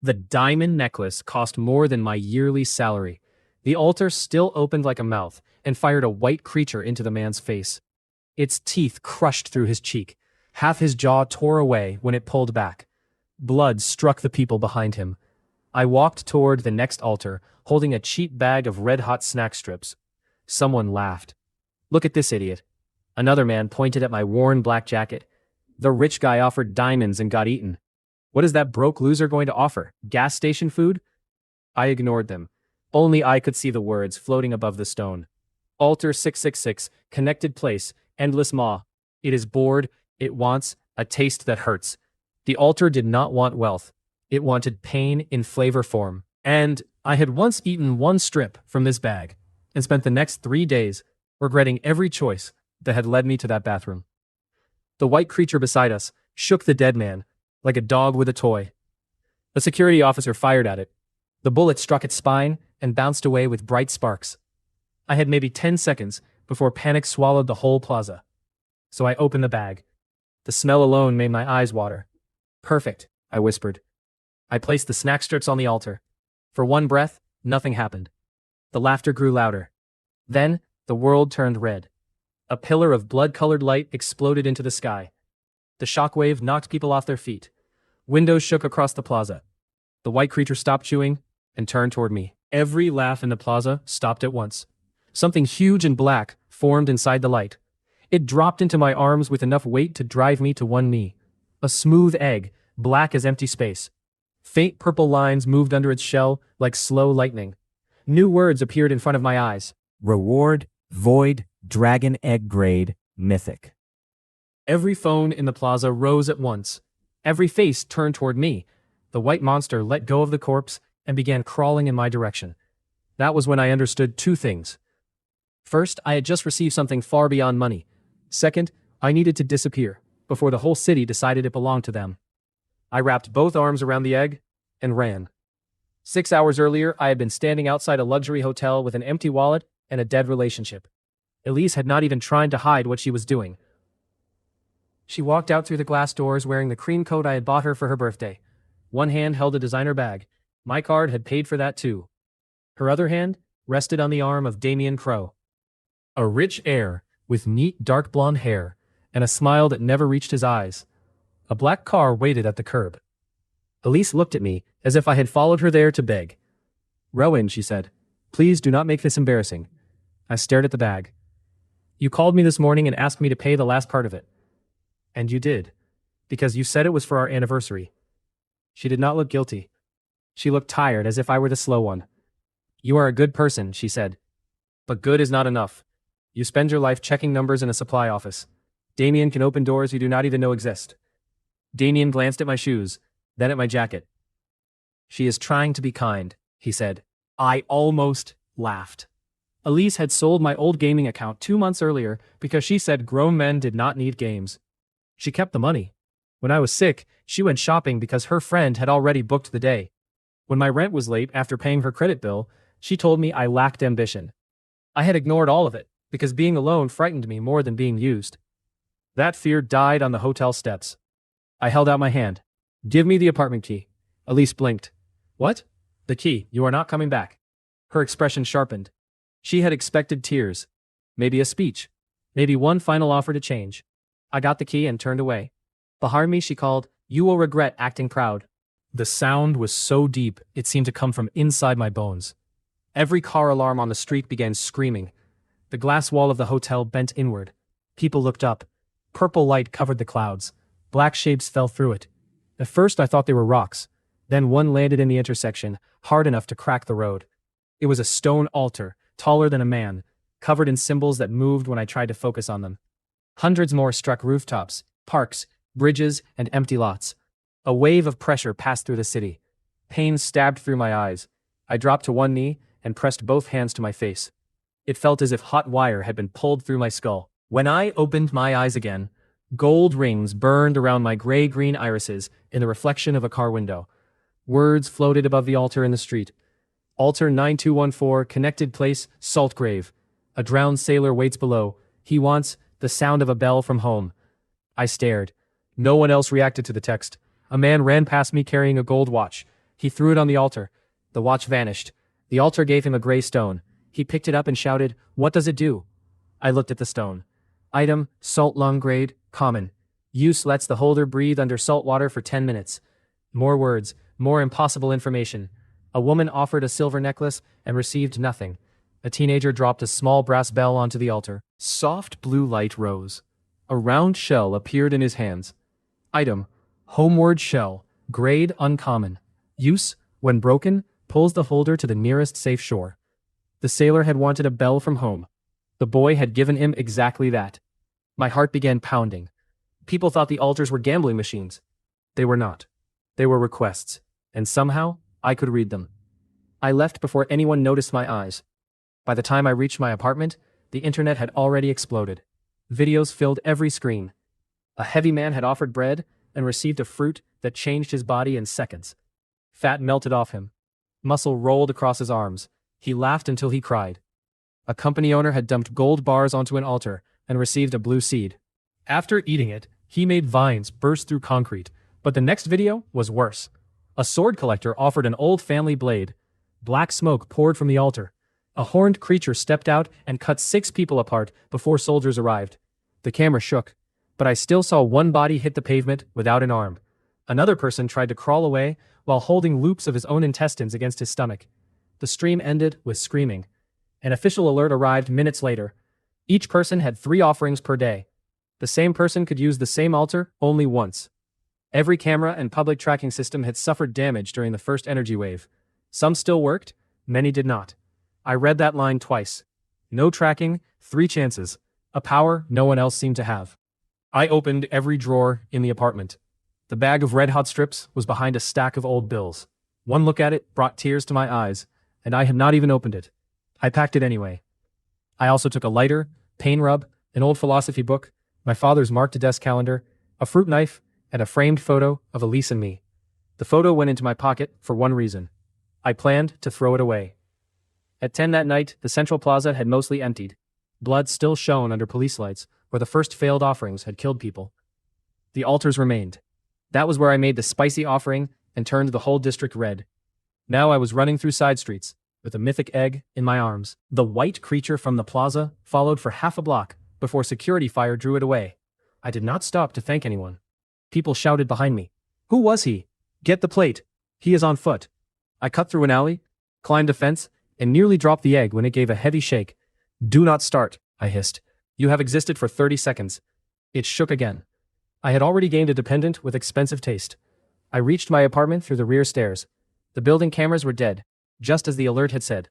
The diamond necklace cost more than my yearly salary. The altar still opened like a mouth and fired a white creature into the man's face. Its teeth crushed through his cheek. Half his jaw tore away when it pulled back. Blood struck the people behind him. I walked toward the next altar, holding a cheap bag of red-hot snack strips. Someone laughed. "Look at this idiot." Another man pointed at my worn black jacket. "The rich guy offered diamonds and got eaten. What is that broke loser going to offer? Gas station food?" I ignored them. Only I could see the words floating above the stone. Altar 666, connected place, endless maw. It is bored, it wants a taste that hurts. The altar did not want wealth. It wanted pain in flavor form. And I had once eaten one strip from this bag and spent the next 3 days regretting every choice that had led me to that bathroom. The white creature beside us shook the dead man like a dog with a toy. A security officer fired at it. The bullet struck its spine and bounced away with bright sparks. I had maybe 10 seconds before panic swallowed the whole plaza. So I opened the bag. The smell alone made my eyes water. "Perfect," I whispered. I placed the snack strips on the altar. For one breath, nothing happened. The laughter grew louder. Then, the world turned red. A pillar of blood-colored light exploded into the sky. The shockwave knocked people off their feet. Windows shook across the plaza. The white creature stopped chewing and turned toward me. Every laugh in the plaza stopped at once. Something huge and black formed inside the light. It dropped into my arms with enough weight to drive me to one knee. A smooth egg, black as empty space. Faint purple lines moved under its shell like slow lightning. New words appeared in front of my eyes. Reward, Void, Dragon Egg Grade, Mythic. Every phone in the plaza rose at once. Every face turned toward me. The white monster let go of the corpse and began crawling in my direction. That was when I understood two things. First, I had just received something far beyond money. Second, I needed to disappear before the whole city decided it belonged to them. I wrapped both arms around the egg and ran. 6 hours earlier, I had been standing outside a luxury hotel with an empty wallet and a dead relationship. Elise had not even tried to hide what she was doing. She walked out through the glass doors wearing the cream coat I had bought her for her birthday. One hand held a designer bag. My card had paid for that too. Her other hand rested on the arm of Damien Crow. A rich heir with neat dark blonde hair and a smile that never reached his eyes. A black car waited at the curb. Elise looked at me as if I had followed her there to beg. "Rowan," she said, "please do not make this embarrassing." I stared at the bag. "You called me this morning and asked me to pay the last part of it." "And you did, because you said it was for our anniversary." She did not look guilty. She looked tired, as if I were the slow one. "You are a good person," she said. "But good is not enough. You spend your life checking numbers in a supply office. Damien can open doors you do not even know exist." Damien glanced at my shoes, then at my jacket. "She is trying to be kind," he said. I almost laughed. Elise had sold my old gaming account 2 months earlier because she said grown men did not need games. She kept the money. When I was sick, she went shopping because her friend had already booked the day. When my rent was late after paying her credit bill, she told me I lacked ambition. I had ignored all of it because being alone frightened me more than being used. That fear died on the hotel steps. I held out my hand. "Give me the apartment key." Elise blinked. "What?" "The key. You are not coming back." Her expression sharpened. She had expected tears. Maybe a speech. Maybe one final offer to change. I got the key and turned away. Behind me she called, "You will regret acting proud." The sound was so deep it seemed to come from inside my bones. Every car alarm on the street began screaming. The glass wall of the hotel bent inward. People looked up. Purple light covered the clouds. Black shapes fell through it. At first I thought they were rocks. Then one landed in the intersection, hard enough to crack the road. It was a stone altar, taller than a man, covered in symbols that moved when I tried to focus on them. Hundreds more struck rooftops, parks, bridges, and empty lots. A wave of pressure passed through the city. Pain stabbed through my eyes. I dropped to one knee and pressed both hands to my face. It felt as if hot wire had been pulled through my skull. When I opened my eyes again, gold rings burned around my gray-green irises in the reflection of a car window. Words floated above the altar in the street. Altar 9214, connected place, Salt Grave. A drowned sailor waits below. He wants the sound of a bell from home. I stared. No one else reacted to the text. A man ran past me carrying a gold watch. He threw it on the altar. The watch vanished. The altar gave him a gray stone. He picked it up and shouted, "What does it do?" I looked at the stone. Item, salt lung grade, common. Use lets the holder breathe under salt water for 10 minutes. More words, more impossible information. A woman offered a silver necklace and received nothing. A teenager dropped a small brass bell onto the altar. Soft blue light rose. A round shell appeared in his hands. Item, homeward shell, grade uncommon. Use, when broken, pulls the holder to the nearest safe shore. The sailor had wanted a bell from home. The boy had given him exactly that. My heart began pounding. People thought the altars were gambling machines. They were not. They were requests, and somehow I could read them. I left before anyone noticed my eyes. By the time I reached my apartment, the internet had already exploded. Videos filled every screen. A heavy man had offered bread and received a fruit that changed his body in seconds. Fat melted off him. Muscle rolled across his arms. He laughed until he cried. A company owner had dumped gold bars onto an altar and received a blue seed. After eating it, he made vines burst through concrete, but the next video was worse. A sword collector offered an old family blade. Black smoke poured from the altar. A horned creature stepped out and cut 6 people apart before soldiers arrived. The camera shook, but I still saw one body hit the pavement without an arm. Another person tried to crawl away while holding loops of his own intestines against his stomach. The stream ended with screaming. An official alert arrived minutes later. Each person had 3 offerings per day. The same person could use the same altar only once. Every camera and public tracking system had suffered damage during the first energy wave. Some still worked, many did not. I read that line twice. No tracking, 3 chances. A power no one else seemed to have. I opened every drawer in the apartment. The bag of red hot strips was behind a stack of old bills. One look at it brought tears to my eyes, and I had not even opened it. I packed it anyway. I also took a lighter, pain rub, an old philosophy book, my father's marked-to-desk calendar, a fruit knife, and a framed photo of Elise and me. The photo went into my pocket for one reason. I planned to throw it away. At 10 that night, the central plaza had mostly emptied. Blood still shone under police lights, where the first failed offerings had killed people. The altars remained. That was where I made the spicy offering and turned the whole district red. Now I was running through side streets, with a mythic egg in my arms. The white creature from the plaza followed for half a block before security fire drew it away. I did not stop to thank anyone. People shouted behind me. "Who was he? Get the plate. He is on foot." I cut through an alley, climbed a fence, and nearly dropped the egg when it gave a heavy shake. "Do not start," I hissed. "You have existed for 30 seconds. It shook again. I had already gained a dependent with expensive taste. I reached my apartment through the rear stairs. The building cameras were dead, just as the alert had said.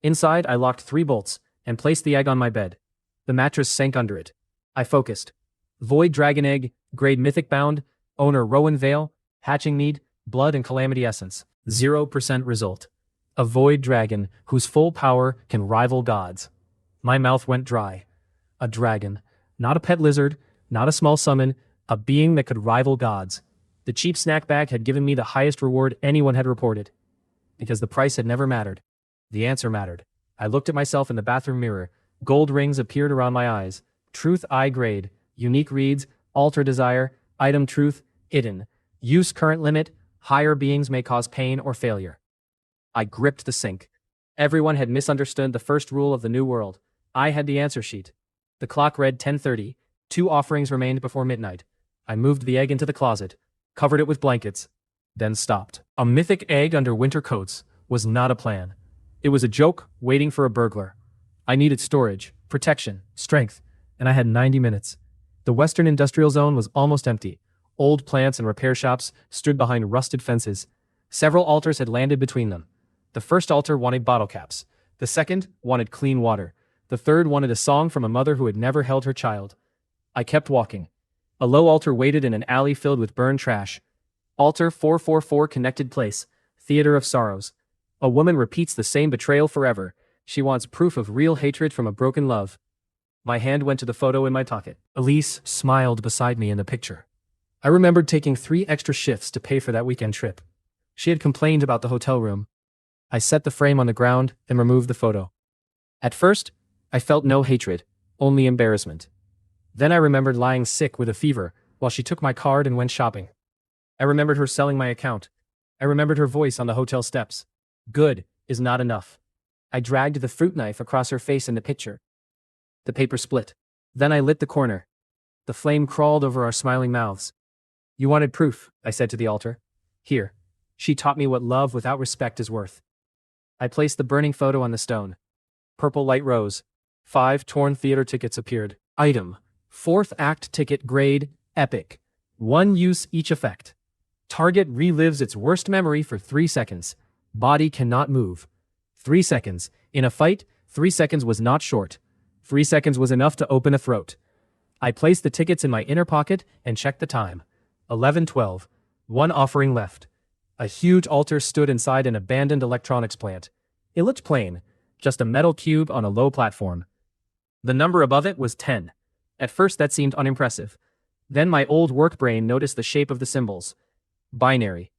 Inside, I locked 3 bolts and placed the egg on my bed. The mattress sank under it. I focused. Void dragon egg, grade mythic bound, owner Rowan Veil, hatching need, blood and calamity essence. 0% result. A void dragon whose full power can rival gods. My mouth went dry. A dragon. Not a pet lizard, not a small summon, a being that could rival gods. The cheap snack bag had given me the highest reward anyone had reported. Because the price had never mattered. The answer mattered. I looked at myself in the bathroom mirror. Gold rings appeared around my eyes. Truth I grade. Unique reads. Alter desire. Item truth. Hidden. Use current limit. Higher beings may cause pain or failure. I gripped the sink. Everyone had misunderstood the first rule of the new world. I had the answer sheet. The clock read 10:30. 2 offerings remained before midnight. I moved the egg into the closet, covered it with blankets, then stopped. A mythic egg under winter coats was not a plan. It was a joke waiting for a burglar. I needed storage, protection, strength, and I had 90 minutes. The Western Industrial Zone was almost empty. Old plants and repair shops stood behind rusted fences. Several altars had landed between them. The first altar wanted bottle caps. The second wanted clean water. The third wanted a song from a mother who had never held her child. I kept walking. A low altar waited in an alley filled with burned trash. Altar 444 connected place. Theater of sorrows. A woman repeats the same betrayal forever. She wants proof of real hatred from a broken love. My hand went to the photo in my pocket. Elise smiled beside me in the picture. I remembered taking 3 extra shifts to pay for that weekend trip. She had complained about the hotel room. I set the frame on the ground and removed the photo. At first, I felt no hatred, only embarrassment. Then I remembered lying sick with a fever while she took my card and went shopping. I remembered her selling my account. I I remembered her voice on the hotel steps. Good is not enough. I dragged the fruit knife across her face in the picture. The paper split. Then I lit the corner. The flame crawled over our smiling mouths. You wanted proof, I said to the altar. Here. She taught me what love without respect is worth. I placed the burning photo on the stone. Purple light rose. 5 torn theater tickets appeared. Item. 4th act ticket grade, epic. 1 use each effect. Target relives its worst memory for 3 seconds. Body cannot move. 3 seconds. In a fight, 3 seconds was not short. 3 seconds was enough to open a throat. I placed the tickets in my inner pocket and checked the time. 11:12. 1 offering left. A huge altar stood inside an abandoned electronics plant. It looked plain, just a metal cube on a low platform. The number above it was 10. At first that seemed unimpressive. Then my old work brain noticed the shape of the symbols. Binary.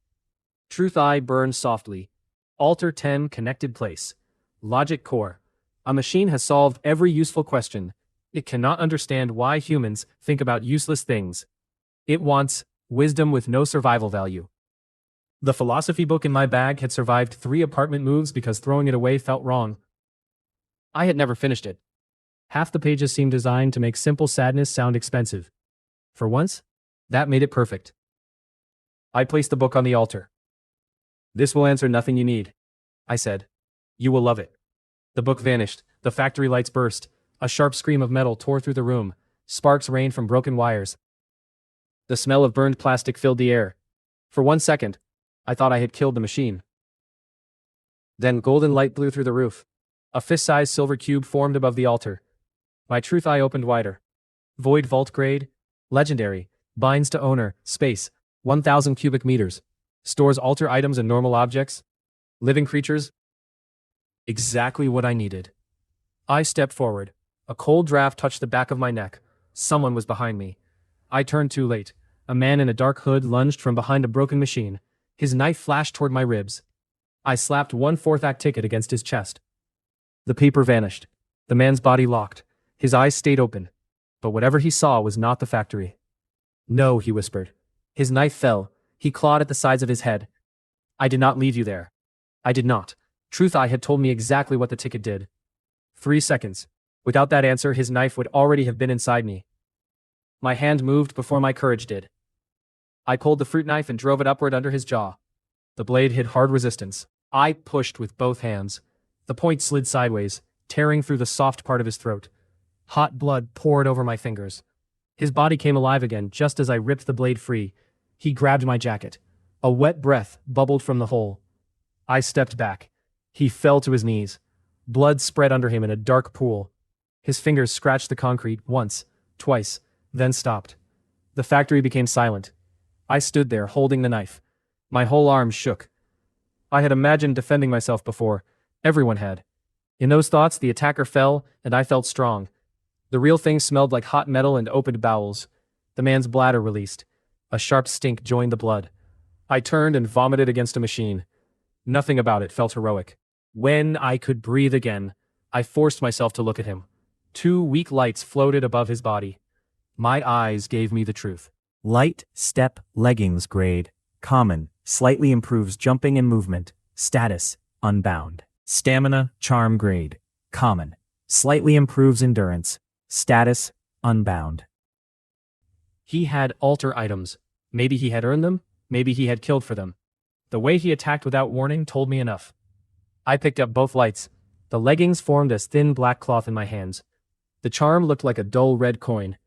Truth eye burned softly. Altar 10 connected place. Logic core. A machine has solved every useful question. It cannot understand why humans think about useless things. It wants wisdom with no survival value. The philosophy book in my bag had survived 3 apartment moves because throwing it away felt wrong. I had never finished it. Half the pages seemed designed to make simple sadness sound expensive. For once, that made it perfect. I placed the book on the altar. This will answer nothing you need, I said. You will love it. The book vanished. The factory lights burst. A sharp scream of metal tore through the room. Sparks rained from broken wires. The smell of burned plastic filled the air. For 1 second, I thought I had killed the machine. Then golden light blew through the roof. A fist-sized silver cube formed above the altar. My truth eye opened wider. Void vault grade. Legendary. Binds to owner. Space. 1,000 cubic meters. Stores altar items and normal objects. Living creatures. Exactly what I needed. I stepped forward. A cold draft touched the back of my neck. Someone was behind me. I turned too late. A man in a dark hood lunged from behind a broken machine. His knife flashed toward my ribs. I slapped 1 4th act ticket against his chest. The paper vanished. The man's body locked. His eyes stayed open. But whatever he saw was not the factory. No, he whispered. His knife fell. He clawed at the sides of his head. I did not leave you there. I did not. Truth Eye had told me exactly what the ticket did. 3 seconds. Without that answer, his knife would already have been inside me. My hand moved before my courage did. I pulled the fruit knife and drove it upward under his jaw. The blade hit hard resistance. I pushed with both hands. The point slid sideways, tearing through the soft part of his throat. Hot blood poured over my fingers. His body came alive again just as I ripped the blade free. He grabbed my jacket. A wet breath bubbled from the hole. I stepped back. He fell to his knees. Blood spread under him in a dark pool. His fingers scratched the concrete once, twice, then stopped. The factory became silent. I stood there holding the knife. My whole arm shook. I had imagined defending myself before. Everyone had. In those thoughts, the attacker fell, and I felt strong. The real thing smelled like hot metal and opened bowels. The man's bladder released. A sharp stink joined the blood. I turned and vomited against a machine. Nothing about it felt heroic. When I could breathe again, I forced myself to look at him. 2 weak lights floated above his body. My eyes gave me the truth. Light step leggings grade. Common. Slightly improves jumping and movement. Status. Unbound. Stamina charm grade. Common. Slightly improves endurance. Status. Unbound. He had altar items. Maybe he had earned them. Maybe he had killed for them. The way he attacked without warning told me enough. I picked up both lights. The leggings formed as thin black cloth in my hands. The charm looked like a dull red coin.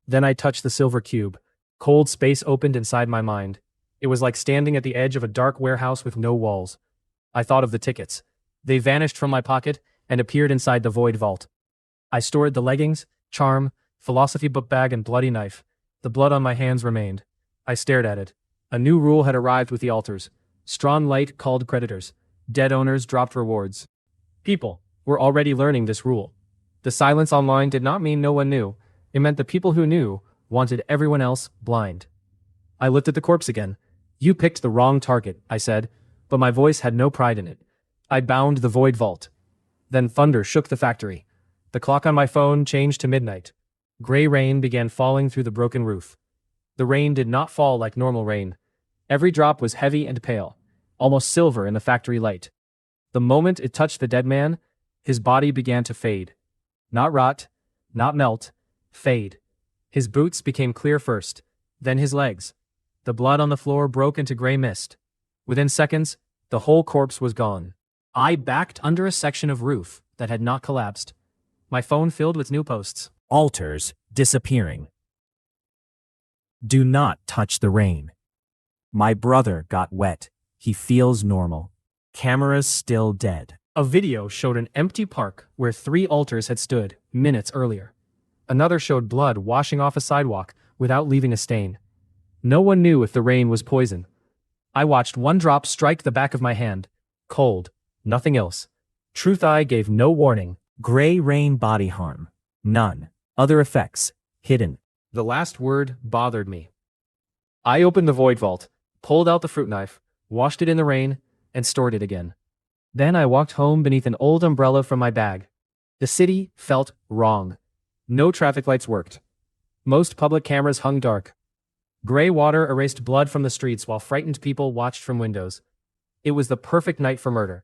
Then I touched the silver cube. Cold space opened inside my mind. It was like standing at the edge of a dark warehouse with no walls. I thought of the tickets. They vanished from my pocket and appeared inside the void vault. I stored the leggings, charm, philosophy book bag, and bloody knife. The blood on my hands remained. I stared at it. A new rule had arrived with the altars. Strong light called creditors. Dead owners dropped rewards. People were already learning this rule. The silence online did not mean no one knew. It meant the people who knew wanted everyone else blind. I looked at the corpse again. You picked the wrong target, I said, but my voice had no pride in it. I bound the void vault. Then thunder shook the factory. The clock on my phone changed to midnight. Gray rain began falling through the broken roof. The rain did not fall like normal rain. Every drop was heavy and pale, almost silver in the factory light. The moment it touched the dead man, his body began to fade. Not rot, not melt, fade. His boots became clear first, then his legs. The blood on the floor broke into gray mist. Within seconds, the whole corpse was gone. I backed under a section of roof that had not collapsed. My phone filled with new posts. Altars disappearing. Do not touch the rain. My brother got wet. He feels normal. Cameras still dead. A video showed an empty park where 3 altars had stood minutes earlier. Another showed blood washing off a sidewalk without leaving a stain. No one knew if the rain was poison. I watched one drop strike the back of my hand. Cold. Nothing else. Truth Eye gave no warning. Gray rain body harm. None. Other effects. Hidden. The last word bothered me. I opened the void vault, pulled out the fruit knife, washed it in the rain, and stored it again. Then I walked home beneath an old umbrella from my bag. The city felt wrong. No traffic lights worked. Most public cameras hung dark. Gray water erased blood from the streets while frightened people watched from windows. It was the perfect night for murder.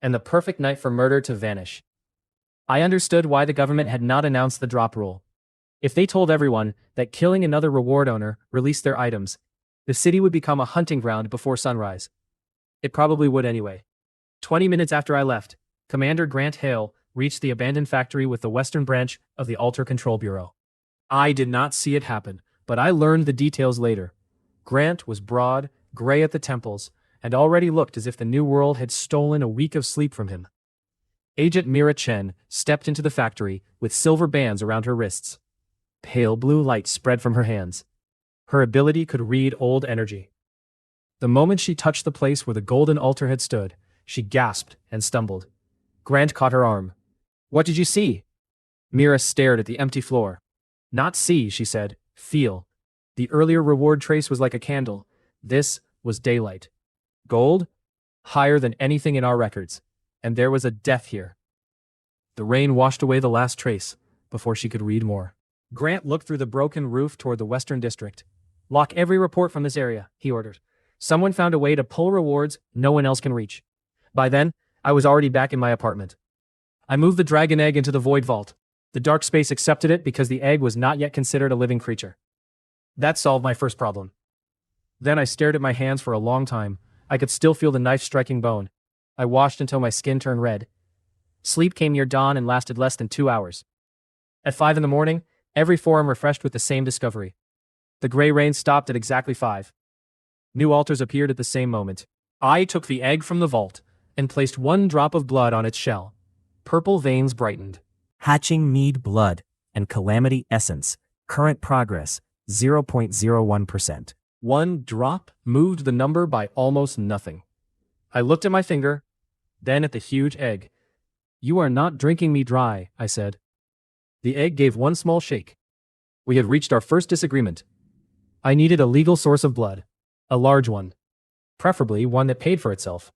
And the perfect night for murder to vanish. I understood why the government had not announced the drop rule. If they told everyone that killing another reward owner released their items, the city would become a hunting ground before sunrise. It probably would anyway. 20 minutes after I left, Commander Grant Hale reached the abandoned factory with the western branch of the Altar Control Bureau. I did not see it happen, but I learned the details later. Grant was broad, gray at the temples, and already looked as if the New World had stolen a week of sleep from him. Agent Mira Chen stepped into the factory with silver bands around her wrists. Pale blue light spread from her hands. Her ability could read old energy. The moment she touched the place where the golden altar had stood, she gasped and stumbled. Grant caught her arm. "What did you see?" Mira stared at the empty floor. "Not see," she said. "Feel." The earlier reward trace was like a candle. This was daylight. Gold? Higher than anything in our records. And there was a death here. The rain washed away the last trace, before she could read more. Grant looked through the broken roof toward the western district. "Lock every report from this area," he ordered. "Someone found a way to pull rewards no one else can reach." By then, I was already back in my apartment. I moved the dragon egg into the void vault. The dark space accepted it because the egg was not yet considered a living creature. That solved my first problem. Then I stared at my hands for a long time. I could still feel the knife striking bone. I washed until my skin turned red. Sleep came near dawn and lasted less than 2 hours. At 5 in the morning, every forum refreshed with the same discovery. The gray rain stopped at exactly 5. New altars appeared at the same moment. I took the egg from the vault and placed 1 drop of blood on its shell. Purple veins brightened. Hatching mead blood and calamity essence. Current progress 0.01%. 1 drop moved the number by almost nothing. I looked at my finger, then at the huge egg. "You are not drinking me dry," I said. The egg gave 1 small shake. We had reached our first disagreement. I needed a legal source of blood. A large one. Preferably one that paid for itself.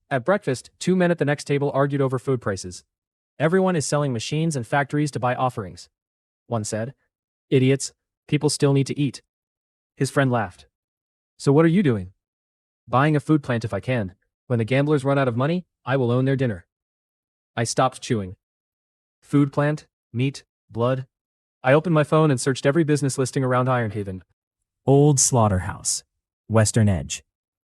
At breakfast, 2 men at the next table argued over food prices. "Everyone is selling machines and factories to buy offerings," one said. "Idiots. People still need to eat." His friend laughed. "So what are you doing?" "Buying a food plant if I can. When the gamblers run out of money, I will own their dinner." I stopped chewing. Food plant, meat, blood. I opened my phone and searched every business listing around Ironhaven. Old Slaughterhouse. Western Edge.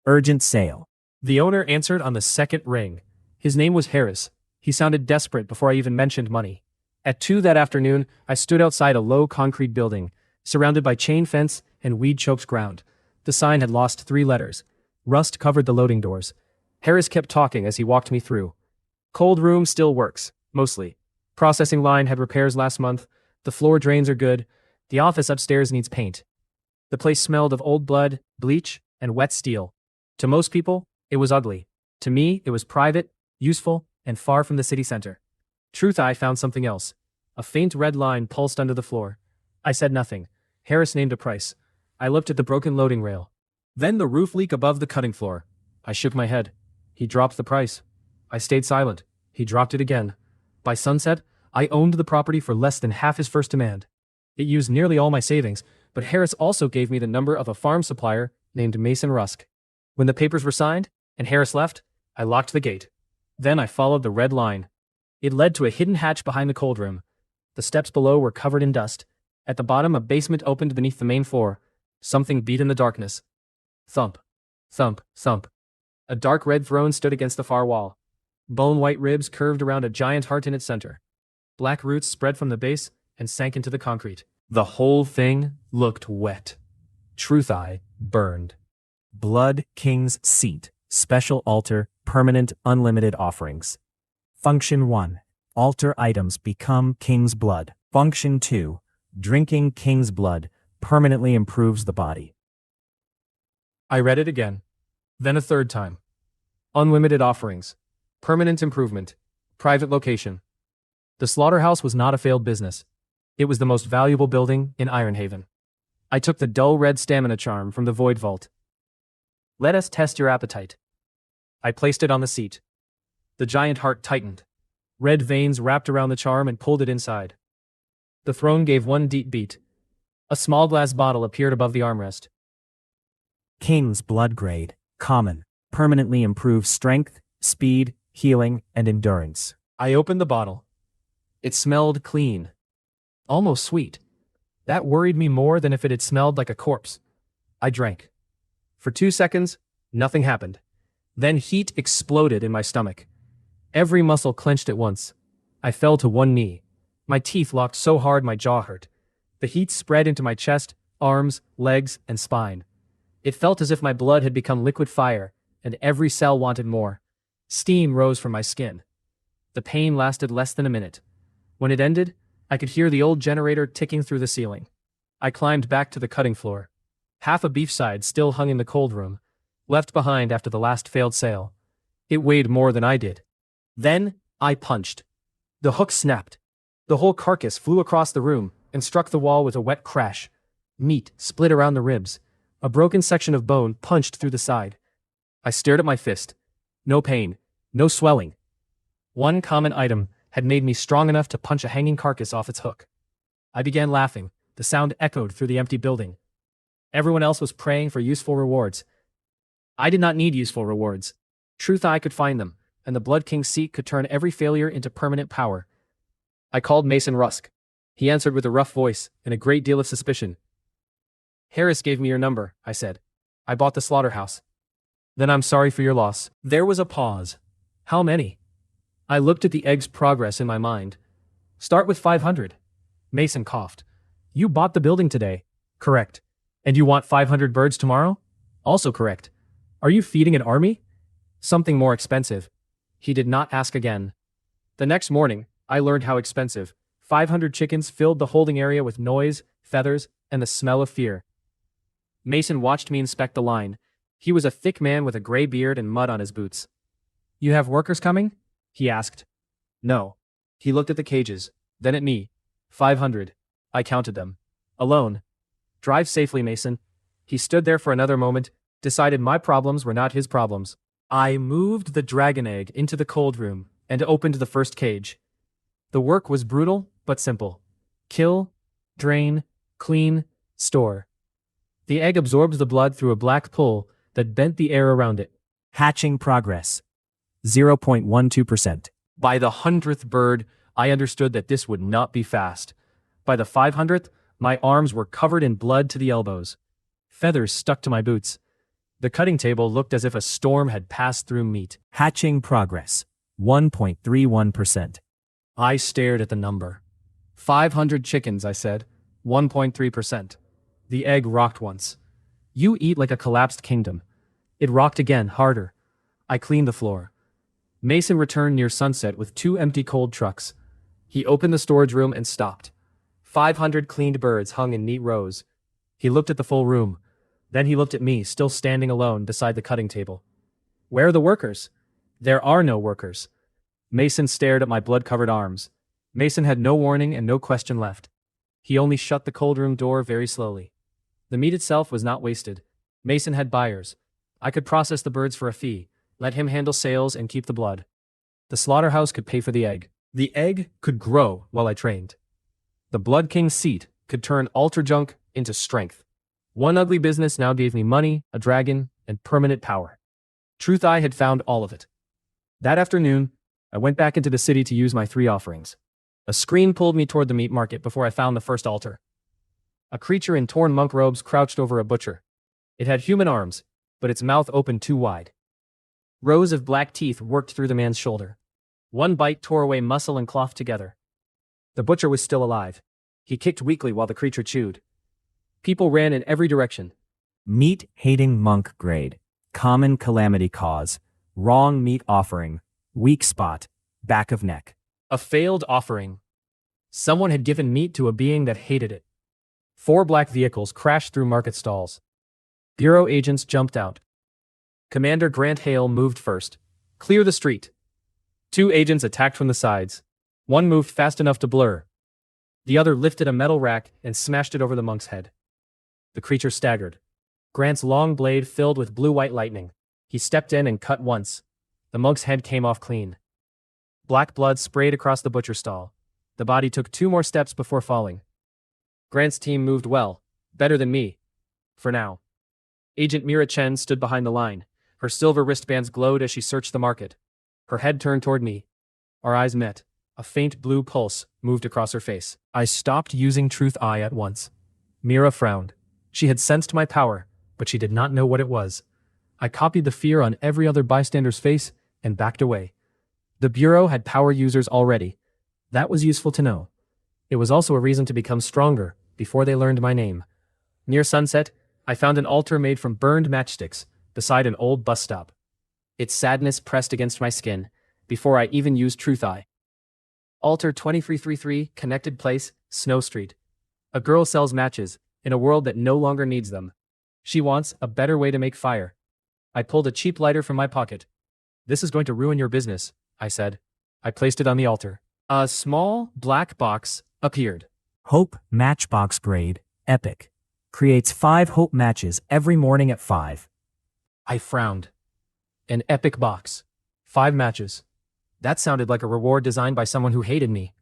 Urgent sale. The owner answered on the second ring. His name was Harris. He sounded desperate before I even mentioned money. At 2 that afternoon, I stood outside a low concrete building, surrounded by chain fence and weed-choked ground. The sign had lost 3 letters. Rust covered the loading doors. Harris kept talking as he walked me through. "Cold room still works, mostly. Processing line had repairs last month. The floor drains are good. The office upstairs needs paint." The place smelled of old blood, bleach, and wet steel. To most people, it was ugly. To me, it was private, useful, and far from the city center. Truth Eye found something else. A faint red line pulsed under the floor. I said nothing. Harris named a price. I looked at the broken loading rail. Then the roof leak above the cutting floor. I shook my head. He dropped the price. I stayed silent. He dropped it again. By sunset, I owned the property for less than half his first demand. It used nearly all my savings, but Harris also gave me the number of a farm supplier named Mason Rusk. When the papers were signed, and Harris left, I locked the gate. Then I followed the red line. It led to a hidden hatch behind the cold room. The steps below were covered in dust. At the bottom, a basement opened beneath the main floor. Something beat in the darkness. Thump, thump, thump. A dark red throne stood against the far wall. Bone-white ribs curved around a giant heart in its center. Black roots spread from the base and sank into the concrete. The whole thing looked wet. Truth Eye burned. Blood King's Seat. Special altar. Permanent unlimited offerings. Function 1. Altar items become King's Blood. Function 2. Drinking King's Blood permanently improves the body. I read it again. Then a third time. Unlimited offerings. Permanent improvement. Private location. The Slaughterhouse was not a failed business. It was the most valuable building in Ironhaven. I took the dull red stamina charm from the Void Vault. Let us test your appetite. I placed it on the seat. The giant heart tightened. Red veins wrapped around the charm and pulled it inside. The throne gave one deep beat. A small glass bottle appeared above the armrest. King's Blood Grade. Common. Permanently improves strength, speed, healing, and endurance. I opened the bottle. It smelled clean. Almost sweet. That worried me more than if it had smelled like a corpse. I drank. For 2 seconds, nothing happened. Then heat exploded in my stomach. Every muscle clenched at once. I fell to one knee. My teeth locked so hard my jaw hurt. The heat spread into my chest, arms, legs, and spine. It felt as if my blood had become liquid fire, and every cell wanted more. Steam rose from my skin. The pain lasted less than a minute. When it ended, I could hear the old generator ticking through the ceiling. I climbed back to the cutting floor. Half a beef side still hung in the cold room, left behind after the last failed sale. It weighed more than I did. Then, I punched. The hook snapped. The whole carcass flew across the room and struck the wall with a wet crash. Meat split around the ribs. A broken section of bone punched through the side. I stared at my fist. No pain, no swelling. One common item had made me strong enough to punch a hanging carcass off its hook. I began laughing. The sound echoed through the empty building. Everyone else was praying for useful rewards. I did not need useful rewards. Truth Eye could find them, and the Blood King's seat could turn every failure into permanent power. I called Mason Rusk. He answered with a rough voice and a great deal of suspicion. Harris gave me your number, I said. I bought the Slaughterhouse. Then I'm sorry for your loss. There was a pause. How many? I looked at the egg's progress in my mind. Start with 500. Mason coughed. You bought the building today. Correct. And you want 500 birds tomorrow? Also correct. Are you feeding an army? Something more expensive. He did not ask again. The next morning, I learned how expensive. 500 chickens filled the holding area with noise, feathers, and the smell of fear. Mason watched me inspect the line. He was a thick man with a gray beard and mud on his boots. You have workers coming? He asked. No. He looked at the cages, then at me. 500. I counted them. Alone. Drive safely, Mason. He stood there for another moment, decided my problems were not his problems. I moved the dragon egg into the cold room and opened the first cage. The work was brutal, but simple. Kill, drain, clean, store. The egg absorbed the blood through a black pull that bent the air around it. Hatching progress. 0.12%. By the 100th bird, I understood that this would not be fast. By the 500th, my arms were covered in blood to the elbows. Feathers stuck to my boots. The cutting table looked as if a storm had passed through meat. Hatching progress. 1.31%. I stared at the number. 500 chickens, I said. 1.3%. The egg rocked once. You eat like a collapsed kingdom. It rocked again, harder. I cleaned the floor. Mason returned near sunset with 2 empty cold trucks. He opened the storage room and stopped. 500 cleaned birds hung in neat rows. He looked at the full room. Then he looked at me, still standing alone beside the cutting table. Where are the workers? There are no workers. Mason stared at my blood-covered arms. Mason had no warning and no question left. He only shut the cold room door very slowly. The meat itself was not wasted. Mason had buyers. I could process the birds for a fee, let him handle sales and keep the blood. The slaughterhouse could pay for the egg. The egg could grow while I trained. The Blood King's seat could turn altar junk into strength. One ugly business now gave me money, a dragon, and permanent power. Truth Eye had found all of it. That afternoon, I went back into the city to use my 3 offerings. A screen pulled me toward the meat market before I found the first altar. A creature in torn monk robes crouched over a butcher. It had human arms, but its mouth opened too wide. Rows of black teeth worked through the man's shoulder. One bite tore away muscle and cloth together. The butcher was still alive. He kicked weakly while the creature chewed. People ran in every direction. Meat-hating monk grade. Common calamity cause. Wrong meat offering. Weak spot. Back of neck. A failed offering. Someone had given meat to a being that hated it. 4 black vehicles crashed through market stalls. Bureau agents jumped out. Commander Grant Hale moved first. Clear the street. 2 agents attacked from the sides. One moved fast enough to blur. The other lifted a metal rack and smashed it over the monk's head. The creature staggered. Grant's long blade filled with blue-white lightning. He stepped in and cut once. The monk's head came off clean. Black blood sprayed across the butcher stall. The body took 2 more steps before falling. Grant's team moved well, better than me. For now. Agent Mira Chen stood behind the line. Her silver wristbands glowed as she searched the market. Her head turned toward me. Our eyes met. A faint blue pulse moved across her face. I stopped using Truth Eye at once. Mira frowned. She had sensed my power, but she did not know what it was. I copied the fear on every other bystander's face and backed away. The Bureau had power users already. That was useful to know. It was also a reason to become stronger before they learned my name. Near sunset, I found an altar made from burned matchsticks beside an old bus stop. Its sadness pressed against my skin before I even used Truth Eye. Altar 2333, Connected Place, Snow Street. A girl sells matches in a world that no longer needs them. She wants a better way to make fire. I pulled a cheap lighter from my pocket. This is going to ruin your business, I said. I placed it on the altar. A small, black box appeared. Hope Matchbox Grade. Epic. Creates 5 hope matches every morning at 5. I frowned. An epic box. 5 matches. That sounded like a reward designed by someone who hated me.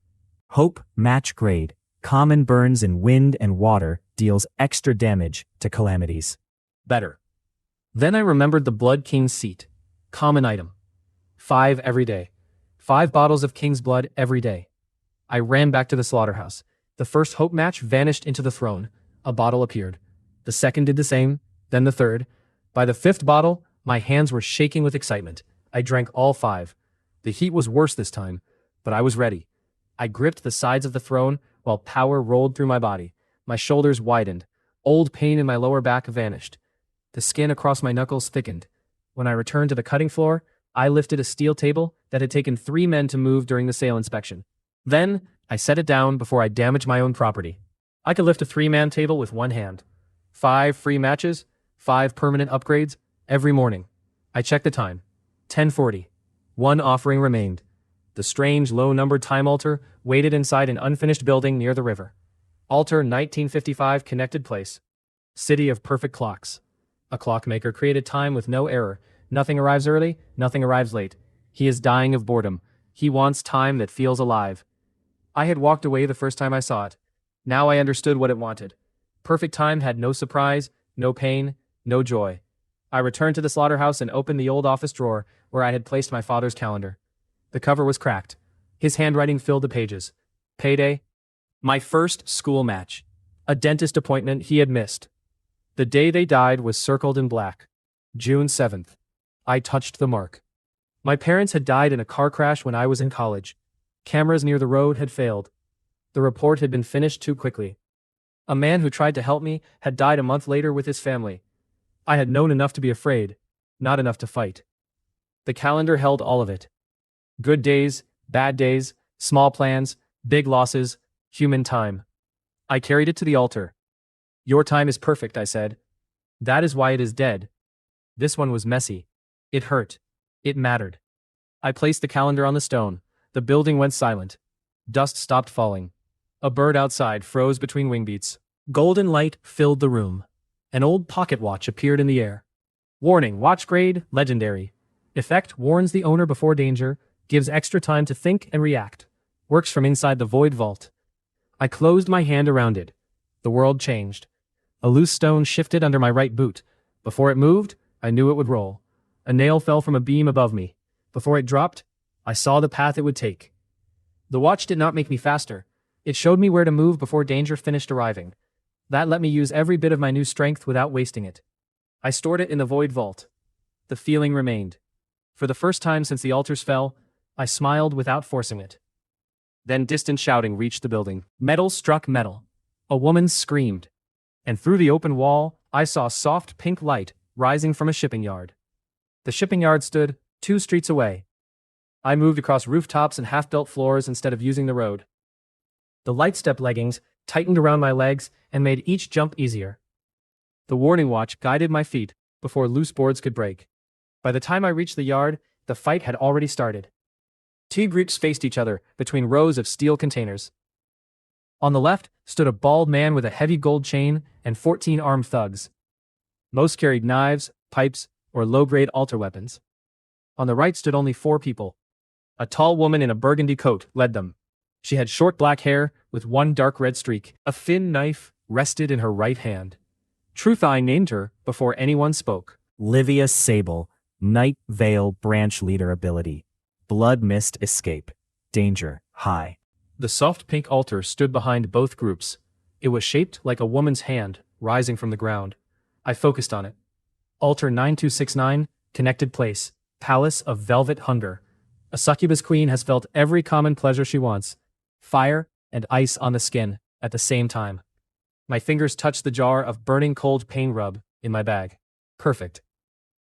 Hope Match Grade. Common burns in wind and water deals extra damage to calamities. Better. Then I remembered the Blood King's seat. Common item. 5 every day. 5 bottles of King's blood every day. I ran back to the slaughterhouse. The first hope match vanished into the throne. A bottle appeared. The second did the same, then the third. By the 5th bottle, my hands were shaking with excitement. I drank all 5. The heat was worse this time, but I was ready. I gripped the sides of the throne while power rolled through my body. My shoulders widened. Old pain in my lower back vanished. The skin across my knuckles thickened. When I returned to the cutting floor, I lifted a steel table that had taken 3 men to move during the sale inspection. Then, I set it down before I damaged my own property. I could lift a 3-man table with one hand. 5 free matches, 5 permanent upgrades, every morning. I checked the time. 10:40. 1 offering remained. The strange, low-numbered time altar waited inside an unfinished building near the river. Altar 1955 Connected Place. City of perfect clocks. A clockmaker created time with no error. Nothing arrives early, nothing arrives late. He is dying of boredom. He wants time that feels alive. I had walked away the first time I saw it. Now I understood what it wanted. Perfect time had no surprise, no pain, no joy. I returned to the slaughterhouse and opened the old office drawer where I had placed my father's calendar. The cover was cracked. His handwriting filled the pages. Payday. My first school match. A dentist appointment he had missed. The day they died was circled in black. June 7th. I touched the mark. My parents had died in a car crash when I was in college. Cameras near the road had failed. The report had been finished too quickly. A man who tried to help me had died a month later with his family. I had known enough to be afraid, not enough to fight. The calendar held all of it. Good days, bad days, small plans, big losses, human time. I carried it to the altar. Your time is perfect, I said. That is why it is dead. This one was messy. It hurt. It mattered. I placed the calendar on the stone. The building went silent. Dust stopped falling. A bird outside froze between wing beats. Golden light filled the room. An old pocket watch appeared in the air. Warning, watch grade, legendary. Effect warns the owner before danger, gives extra time to think and react. Works from inside the void vault. I closed my hand around it. The world changed. A loose stone shifted under my right boot. Before it moved, I knew it would roll. A nail fell from a beam above me. Before it dropped, I saw the path it would take. The watch did not make me faster. It showed me where to move before danger finished arriving. That let me use every bit of my new strength without wasting it. I stored it in the void vault. The feeling remained. For the first time since the altars fell, I smiled without forcing it. Then distant shouting reached the building. Metal struck metal. A woman screamed. And through the open wall, I saw soft pink light rising from a shipping yard. The shipping yard stood 2 streets away. I moved across rooftops and half-built floors instead of using the road. The light step leggings tightened around my legs and made each jump easier. The warning watch guided my feet before loose boards could break. By the time I reached the yard, the fight had already started. 2 groups faced each other between rows of steel containers. On the left stood a bald man with a heavy gold chain and 14 armed thugs. Most carried knives, pipes, or low-grade altar weapons. On the right stood only 4 people. A tall woman in a burgundy coat led them. She had short black hair with 1 dark red streak. A thin knife rested in her right hand. Truth I named her before anyone spoke. Livia Sable, Night Veil Branch Leader ability. Blood Mist Escape. Danger, high. The soft pink altar stood behind both groups. It was shaped like a woman's hand, rising from the ground. I focused on it. Altar 9269, connected place, Palace of Velvet Hunger. A succubus queen has felt every common pleasure she wants. Fire and ice on the skin at the same time. My fingers touched the jar of burning cold pain rub in my bag. Perfect.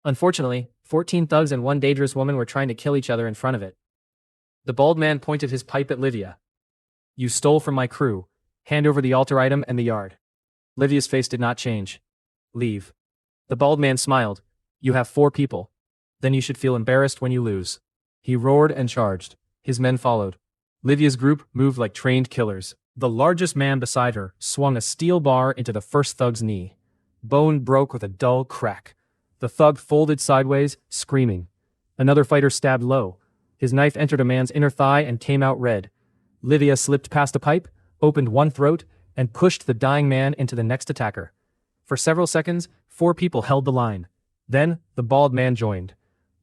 Unfortunately, 14 thugs and 1 dangerous woman were trying to kill each other in front of it. The bald man pointed his pipe at Livia. You stole from my crew. Hand over the altar item and the yard. Livia's face did not change. Leave. The bald man smiled. You have 4 people. Then you should feel embarrassed when you lose. He roared and charged. His men followed. Livia's group moved like trained killers. The largest man beside her swung a steel bar into the first thug's knee. Bone broke with a dull crack. The thug folded sideways, screaming. Another fighter stabbed low. His knife entered a man's inner thigh and came out red. Livia slipped past a pipe, opened one throat, and pushed the dying man into the next attacker. For several seconds, 4 people held the line. Then, the bald man joined.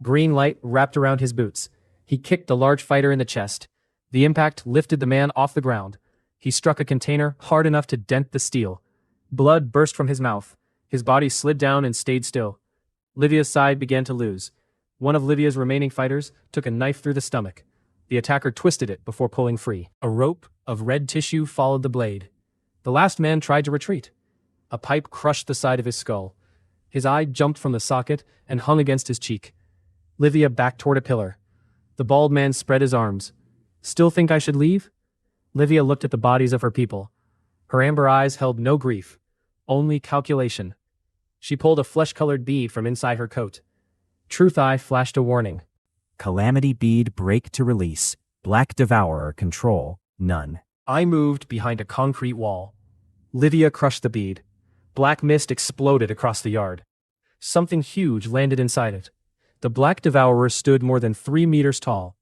Green light wrapped around his boots. He kicked the large fighter in the chest. The impact lifted the man off the ground. He struck a container hard enough to dent the steel. Blood burst from his mouth. His body slid down and stayed still. Livia's side began to lose. One of Livia's remaining fighters took a knife through the stomach. The attacker twisted it before pulling free. A rope of red tissue followed the blade. The last man tried to retreat. A pipe crushed the side of his skull. His eye jumped from the socket and hung against his cheek. Livia backed toward a pillar. The bald man spread his arms. Still think I should leave? Livia looked at the bodies of her people. Her amber eyes held no grief, only calculation. She pulled a flesh-colored bead from inside her coat. Truth Eye flashed a warning. Calamity bead break to release. Black Devourer control, none. I moved behind a concrete wall. Livia crushed the bead. Black mist exploded across the yard. Something huge landed inside it. The Black Devourer stood more than 3 meters tall.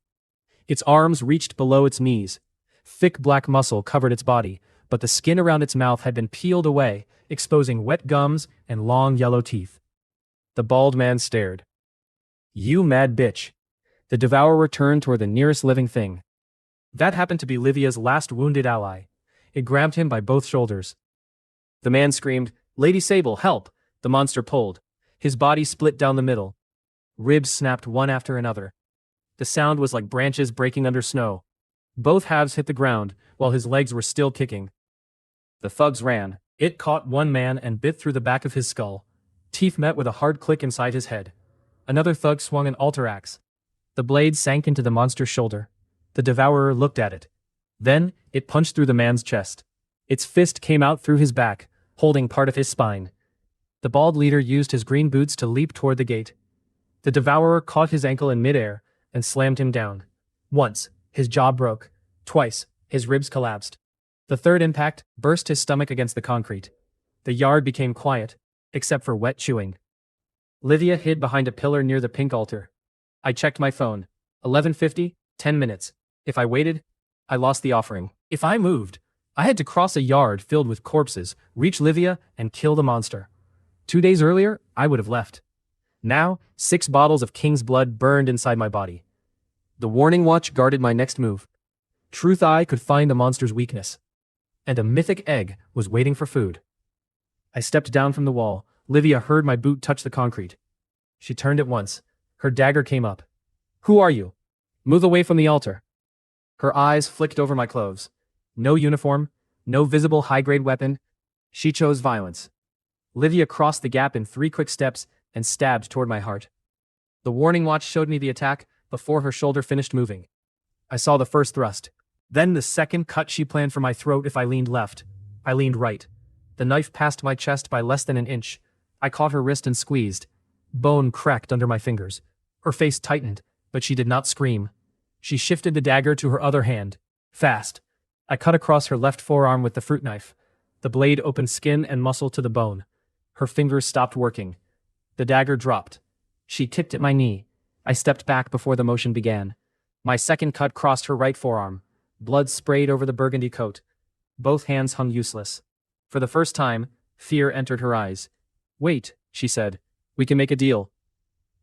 Its arms reached below its knees. Thick black muscle covered its body, but the skin around its mouth had been peeled away, exposing wet gums and long yellow teeth. The bald man stared. You mad bitch. The Devourer turned toward the nearest living thing. That happened to be Livia's last wounded ally. It grabbed him by both shoulders. The man screamed, Lady Sable, help! The monster pulled. His body split down the middle. Ribs snapped one after another. The sound was like branches breaking under snow. Both halves hit the ground, while his legs were still kicking. The thugs ran. It caught one man and bit through the back of his skull. Teeth met with a hard click inside his head. Another thug swung an altar axe. The blade sank into the monster's shoulder. The Devourer looked at it. Then, it punched through the man's chest. Its fist came out through his back, holding part of his spine. The bald leader used his green boots to leap toward the gate. The Devourer caught his ankle in midair and slammed him down. Once, his jaw broke. Twice, his ribs collapsed. The third impact burst his stomach against the concrete. The yard became quiet, except for wet chewing. Livia hid behind a pillar near the pink altar. I checked my phone. 11:50, 10 minutes. If I waited, I lost the offering. If I moved, I had to cross a yard filled with corpses, reach Livia, and kill the monster. 2 days earlier, I would have left. Now, 6 bottles of king's blood burned inside my body. The warning watch guarded my next move. Truth Eye could find the monster's weakness. And a mythic egg was waiting for food. I stepped down from the wall. Livia heard my boot touch the concrete. She turned at once. Her dagger came up. Who are you? Move away from the altar. Her eyes flicked over my clothes. No uniform, no visible high-grade weapon. She chose violence. Livia crossed the gap in 3 quick steps and stabbed toward my heart. The warning watch showed me the attack before her shoulder finished moving. I saw the first thrust. Then the second cut she planned for my throat if I leaned left. I leaned right. The knife passed my chest by less than an inch. I caught her wrist and squeezed. Bone cracked under my fingers. Her face tightened, but she did not scream. She shifted the dagger to her other hand. Fast. I cut across her left forearm with the fruit knife. The blade opened skin and muscle to the bone. Her fingers stopped working. The dagger dropped. She tipped at my knee. I stepped back before the motion began. My second cut crossed her right forearm. Blood sprayed over the burgundy coat. Both hands hung useless. For the first time, fear entered her eyes. Wait, she said. We can make a deal.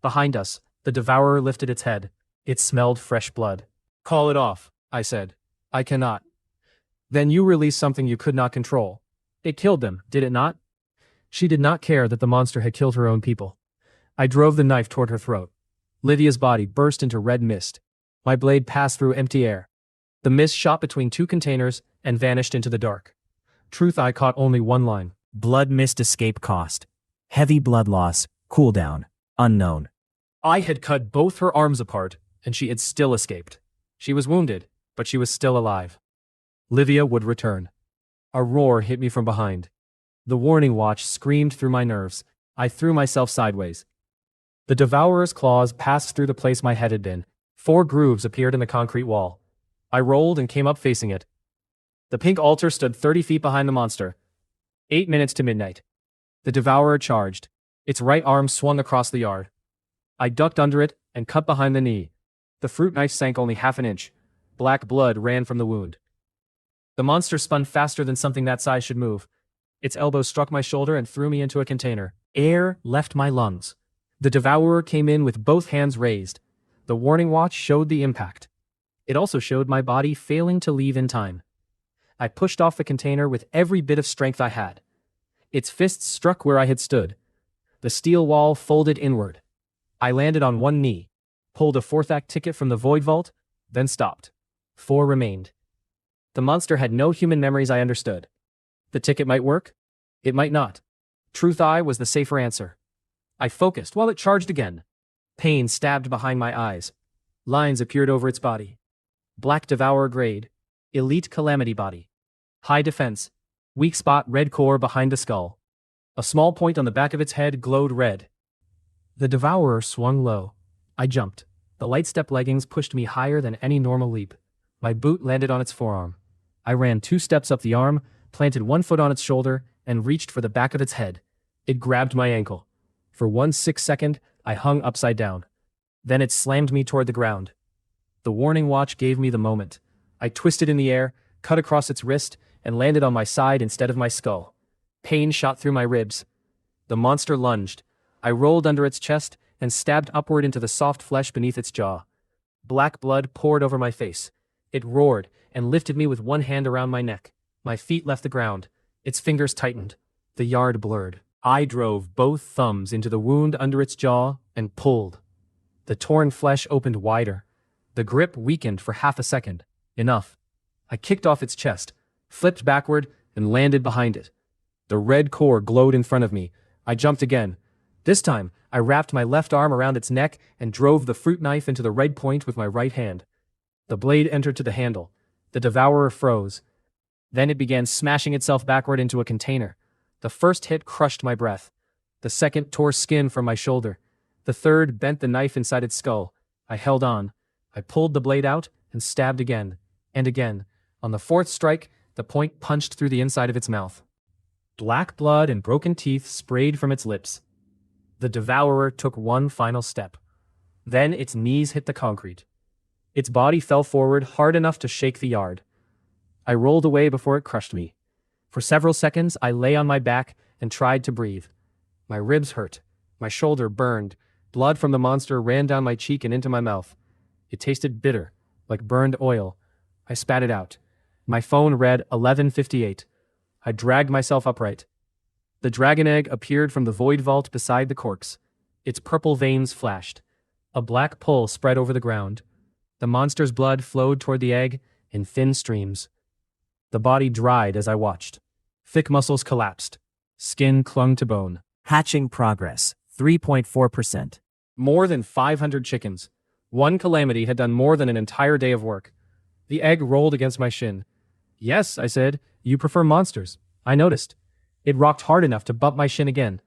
Behind us, the Devourer lifted its head. It smelled fresh blood. Call it off, I said. I cannot. Then you released something you could not control. It killed them, did it not? She did not care that the monster had killed her own people. I drove the knife toward her throat. Livia's body burst into red mist. My blade passed through empty air. The mist shot between 2 containers and vanished into the dark. Truth Eye caught only one line. Blood mist escape cost. Heavy blood loss, cooldown, unknown. I had cut both her arms apart, and she had still escaped. She was wounded, but she was still alive. Livia would return. A roar hit me from behind. The warning watch screamed through my nerves. I threw myself sideways. The Devourer's claws passed through the place my head had been. 4 grooves appeared in the concrete wall. I rolled and came up facing it. The pink altar stood 30 feet behind the monster. 8 minutes to midnight. The Devourer charged. Its right arm swung across the yard. I ducked under it and cut behind the knee. The fruit knife sank only half an inch. Black blood ran from the wound. The monster spun faster than something that size should move. Its elbow struck my shoulder and threw me into a container. Air left my lungs. The Devourer came in with both hands raised. The warning watch showed the impact. It also showed my body failing to leave in time. I pushed off the container with every bit of strength I had. Its fists struck where I had stood. The steel wall folded inward. I landed on one knee, pulled a 4th act ticket from the void vault, then stopped. 4 remained. The monster had no human memories I understood. The ticket might work. It might not. Truth Eye was the safer answer. I focused while it charged again. Pain stabbed behind my eyes. Lines appeared over its body. Black Devourer grade. Elite Calamity body. High defense. Weak spot red core behind the skull. A small point on the back of its head glowed red. The Devourer swung low. I jumped. The light step leggings pushed me higher than any normal leap. My boot landed on its forearm. I ran 2 steps up the arm, planted 1 foot on its shoulder, and reached for the back of its head. It grabbed my ankle. For 1 6-second, I hung upside down. Then it slammed me toward the ground. The warning watch gave me the moment. I twisted in the air, cut across its wrist, and landed on my side instead of my skull. Pain shot through my ribs. The monster lunged. I rolled under its chest and stabbed upward into the soft flesh beneath its jaw. Black blood poured over my face. It roared and lifted me with one hand around my neck. My feet left the ground. Its fingers tightened. The yard blurred. I drove both thumbs into the wound under its jaw and pulled. The torn flesh opened wider. The grip weakened for half a second. Enough. I kicked off its chest, flipped backward, and landed behind it. The red core glowed in front of me. I jumped again. This time, I wrapped my left arm around its neck and drove the fruit knife into the red point with my right hand. The blade entered to the handle. The Devourer froze. Then it began smashing itself backward into a container. The first hit crushed my breath. The second tore skin from my shoulder. The third bent the knife inside its skull. I held on. I pulled the blade out and stabbed again. And again. On the 4th strike, the point punched through the inside of its mouth. Black blood and broken teeth sprayed from its lips. The Devourer took one final step. Then its knees hit the concrete. Its body fell forward hard enough to shake the yard. I rolled away before it crushed me. For several seconds, I lay on my back and tried to breathe. My ribs hurt. My shoulder burned. Blood from the monster ran down my cheek and into my mouth. It tasted bitter, like burned oil. I spat it out. My phone read 11:58. I dragged myself upright. The dragon egg appeared from the void vault beside the corpse. Its purple veins flashed. A black pool spread over the ground. The monster's blood flowed toward the egg in thin streams. The body dried as I watched. Thick muscles collapsed. Skin clung to bone. Hatching progress, 3.4%. More than 500 chickens. One Calamity had done more than an entire day of work. The egg rolled against my shin. Yes, I said, you prefer monsters. I noticed. It rocked hard enough to bump my shin again.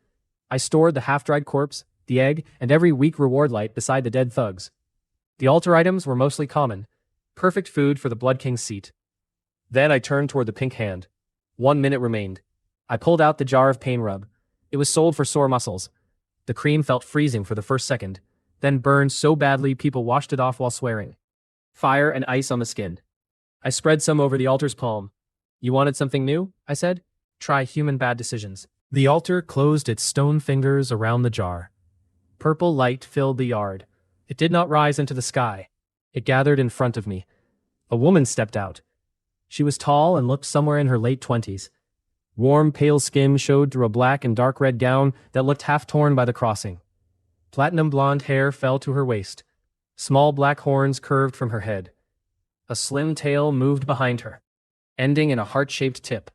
I stored the half-dried corpse, the egg, and every weak reward light beside the dead thugs. The altar items were mostly common. Perfect food for the Blood King's seat. Then I turned toward the pink hand. 1 minute remained. I pulled out the jar of pain rub. It was sold for sore muscles. The cream felt freezing for the first second, then burned so badly people washed it off while swearing. Fire and ice on the skin. I spread some over the altar's palm. You wanted something new? I said. Try human bad decisions. The altar closed its stone fingers around the jar. Purple light filled the yard. It did not rise into the sky. It gathered in front of me. A woman stepped out. She was tall and looked somewhere in her late 20s. Warm, pale skin showed through a black and dark red gown that looked half torn by the crossing. Platinum blonde hair fell to her waist. Small black horns curved from her head. A slim tail moved behind her, ending in a heart-shaped tip.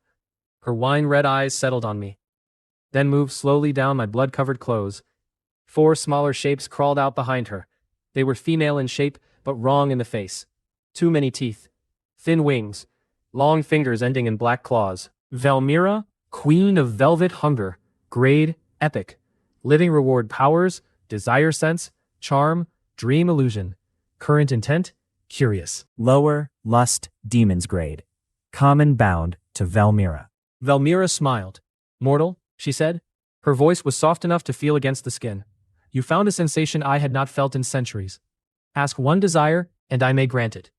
Her wine-red eyes settled on me, then moved slowly down my blood-covered clothes. 4 smaller shapes crawled out behind her. They were female in shape, but wrong in the face. Too many teeth. Thin wings. Long fingers ending in black claws. Velmira, Queen of Velvet Hunger. Grade, Epic. Living reward powers, Desire Sense, Charm, Dream Illusion. Current intent, Curious. Lower, Lust, Demons grade. Common bound to Velmira. Velmira smiled. Mortal, she said. Her voice was soft enough to feel against the skin. You found a sensation I had not felt in centuries. Ask one desire, and I may grant it.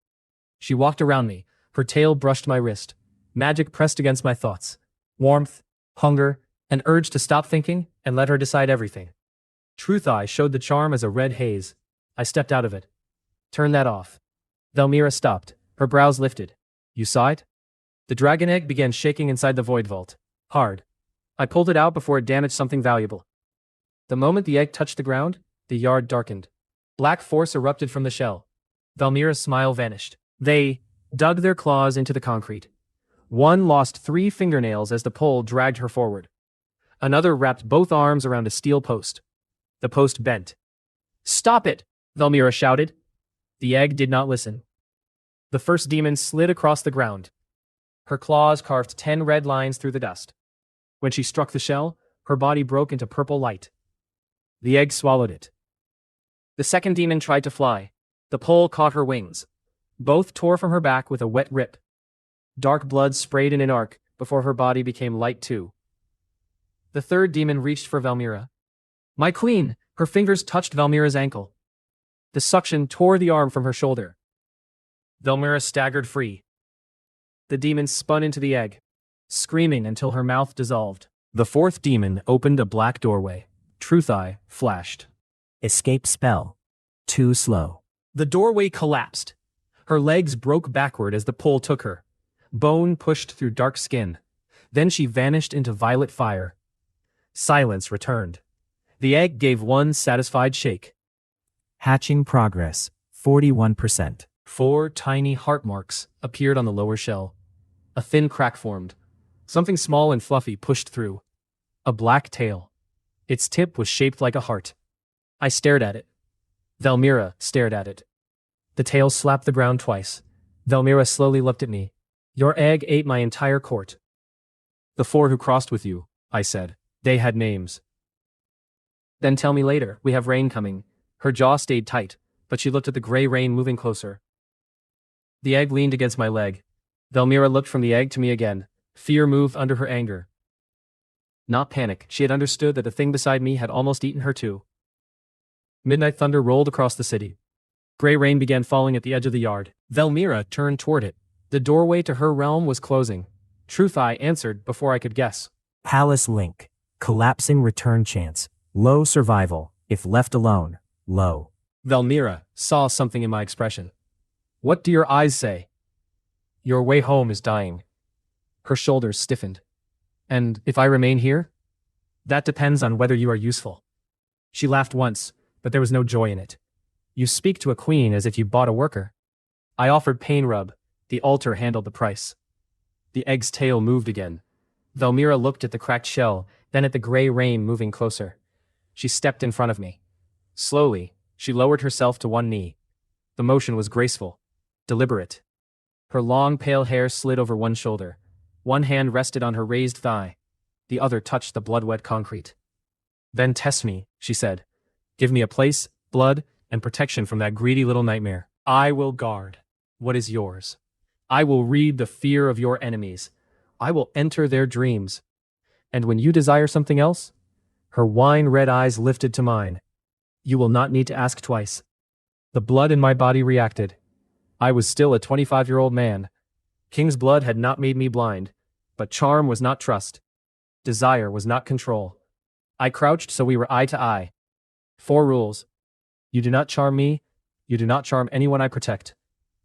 She walked around me. Her tail brushed my wrist. Magic pressed against my thoughts. Warmth, hunger, an urge to stop thinking and let her decide everything. Truth Eye showed the charm as a red haze. I stepped out of it. Turn that off. Velmira stopped. Her brows lifted. You saw it? The dragon egg began shaking inside the void vault. Hard. I pulled it out before it damaged something valuable. The moment the egg touched the ground, the yard darkened. Black force erupted from the shell. Velmira's smile vanished. They dug their claws into the concrete. One lost 3 fingernails as the pole dragged her forward. Another wrapped both arms around a steel post. The post bent. Stop it! Velmira shouted. The egg did not listen. The first demon slid across the ground. Her claws carved 10 red lines through the dust. When she struck the shell, her body broke into purple light. The egg swallowed it. The second demon tried to fly. The pole caught her wings. Both tore from her back with a wet rip. Dark blood sprayed in an arc before her body became light too. The third demon reached for Velmira. My queen! Her fingers touched Velmira's ankle. The suction tore the arm from her shoulder. Velmira staggered free. The demon spun into the egg, screaming until her mouth dissolved. The fourth demon opened a black doorway. Truth Eye flashed. Escape spell. Too slow. The doorway collapsed. Her legs broke backward as the pole took her. Bone pushed through dark skin. Then she vanished into violet fire. Silence returned. The egg gave one satisfied shake. Hatching progress, 41%. 4 tiny heart marks appeared on the lower shell. A thin crack formed. Something small and fluffy pushed through. A black tail. Its tip was shaped like a heart. I stared at it. Velmira stared at it. The tail slapped the ground twice. Velmira slowly looked at me. Your egg ate my entire court. The 4 who crossed with you, I said. They had names. Then tell me later, we have rain coming. Her jaw stayed tight, but she looked at the gray rain moving closer. The egg leaned against my leg. Velmira looked from the egg to me again. Fear moved under her anger. Not panic, she had understood that the thing beside me had almost eaten her too. Midnight thunder rolled across the city. Gray rain began falling at the edge of the yard. Velmira turned toward it. The doorway to her realm was closing. Truth Eye answered before I could guess. Palace Link. Collapsing return chance. Low survival. if left alone, low. Velmira saw something in my expression. What do your eyes say? Your way home is dying. Her shoulders stiffened. And if I remain here? That depends on whether you are useful. She laughed once, but there was no joy in it. You speak to a queen as if you bought a worker. I offered pain rub. The altar handled the price. The egg's tail moved again. Velmira looked at the cracked shell, then at the gray rain moving closer. She stepped in front of me. Slowly, she lowered herself to one knee. The motion was graceful, deliberate. Her long pale hair slid over one shoulder. One hand rested on her raised thigh. The other touched the blood-wet concrete. Then test me, she said. Give me a place, blood, and protection from that greedy little nightmare. I will guard what is yours. I will read the fear of your enemies. I will enter their dreams. And when you desire something else, her wine-red eyes lifted to mine. You will not need to ask twice. The blood in my body reacted. I was still a 25-year-old man. King's blood had not made me blind, but charm was not trust. Desire was not control. I crouched so we were eye to eye. 4 rules. You do not charm me. You do not charm anyone I protect.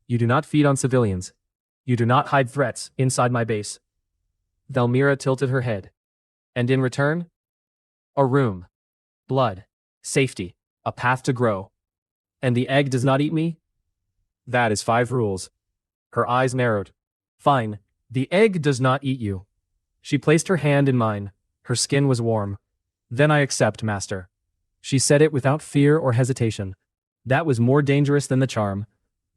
You do not feed on civilians. You do not hide threats inside my base. Velmira tilted her head. And in return? A room. Blood. Safety. A path to grow. And the egg does not eat me? That is 5 rules. Her eyes narrowed. Fine. The egg does not eat you. She placed her hand in mine. Her skin was warm. Then I accept, master. She said it without fear or hesitation. That was more dangerous than the charm.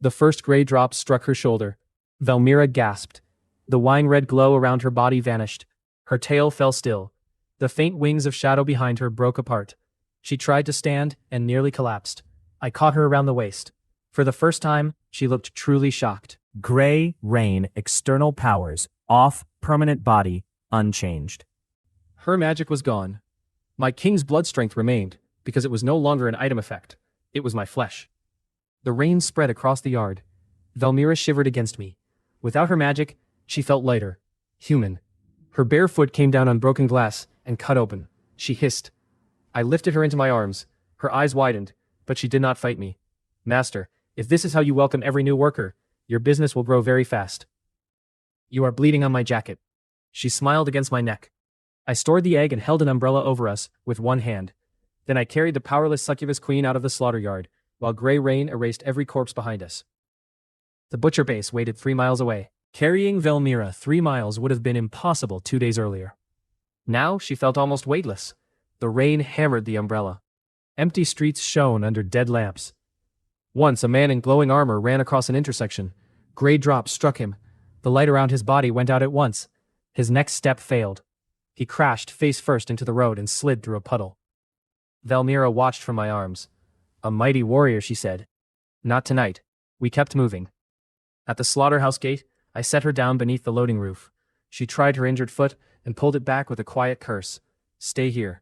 The first gray drop struck her shoulder. Velmira gasped. The wine-red glow around her body vanished. Her tail fell still. The faint wings of shadow behind her broke apart. She tried to stand and nearly collapsed. I caught her around the waist. For the first time, she looked truly shocked. Gray, rain, external powers, off, permanent body, unchanged. Her magic was gone. My king's blood strength remained, because it was no longer an item effect. It was my flesh. The rain spread across the yard. Velmira shivered against me. Without her magic, she felt lighter. Human. Her bare foot came down on broken glass and cut open. She hissed. I lifted her into my arms. Her eyes widened, but she did not fight me. Master, if this is how you welcome every new worker, your business will grow very fast. You are bleeding on my jacket. She smiled against my neck. I stored the egg and held an umbrella over us with one hand. Then I carried the powerless succubus queen out of the slaughter yard, while gray rain erased every corpse behind us. The butcher base waited 3 miles away. Carrying Velmira 3 miles would have been impossible 2 days earlier. Now she felt almost weightless. The rain hammered the umbrella. Empty streets shone under dead lamps. Once a man in glowing armor ran across an intersection. Gray drops struck him. The light around his body went out at once. His next step failed. He crashed face first into the road and slid through a puddle. Velmira watched from my arms. A mighty warrior, she said. Not tonight. We kept moving. At the slaughterhouse gate, I set her down beneath the loading roof. She tried her injured foot and pulled it back with a quiet curse. Stay here.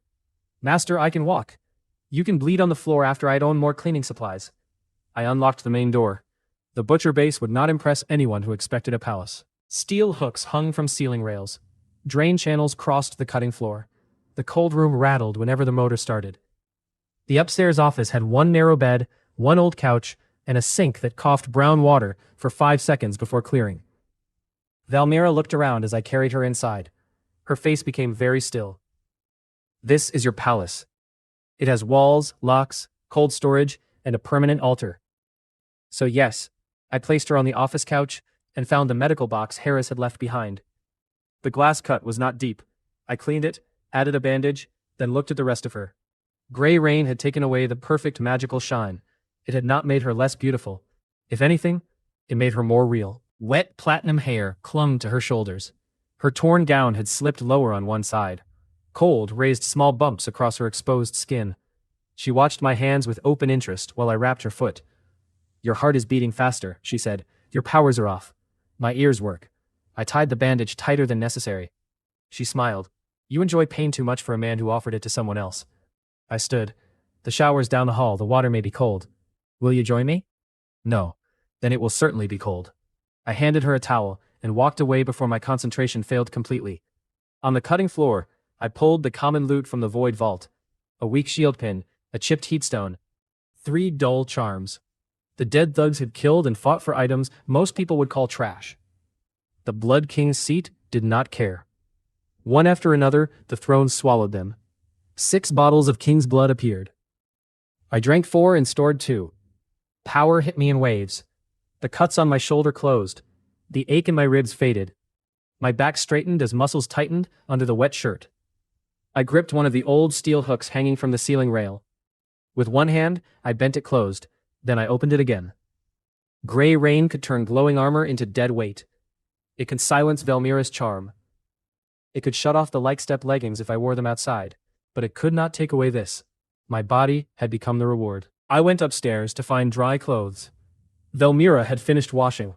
Master, I can walk. You can bleed on the floor after I'd own more cleaning supplies. I unlocked the main door. The butcher base would not impress anyone who expected a palace. Steel hooks hung from ceiling rails. Drain channels crossed the cutting floor. The cold room rattled whenever the motor started. The upstairs office had one narrow bed, one old couch, and a sink that coughed brown water for 5 seconds before clearing. Velmira looked around as I carried her inside. Her face became very still. This is your palace. It has walls, locks, cold storage, and a permanent altar. So yes, I placed her on the office couch and found the medical box Harris had left behind. The glass cut was not deep. I cleaned it, added a bandage, then looked at the rest of her. Gray rain had taken away the perfect magical shine. It had not made her less beautiful. If anything, it made her more real. Wet platinum hair clung to her shoulders. Her torn gown had slipped lower on one side. Cold raised small bumps across her exposed skin. She watched my hands with open interest while I wrapped her foot. Your heart is beating faster, she said. Your powers are off. My ears work. I tied the bandage tighter than necessary. She smiled. You enjoy pain too much for a man who offered it to someone else. I stood. The shower's down the hall. The water may be cold. Will you join me? No. Then it will certainly be cold. I handed her a towel and walked away before my concentration failed completely. On the cutting floor, I pulled the common loot from the void vault. A weak shield pin a chipped heatstone, 3 dull charms. The dead thugs had killed and fought for items most people would call trash. The Blood King's seat did not care. One after another, the throne swallowed them. 6 bottles of king's blood appeared. I drank 4 and stored 2. Power hit me in waves. The cuts on my shoulder closed. The ache in my ribs faded. My back straightened as muscles tightened under the wet shirt. I gripped one of the old steel hooks hanging from the ceiling rail. With one hand, I bent it closed, then I opened it again. Gray rain could turn glowing armor into dead weight. It could silence Velmira's charm. It could shut off the like-step leggings if I wore them outside, but it could not take away this. My body had become the reward. I went upstairs to find dry clothes. Velmira had finished washing.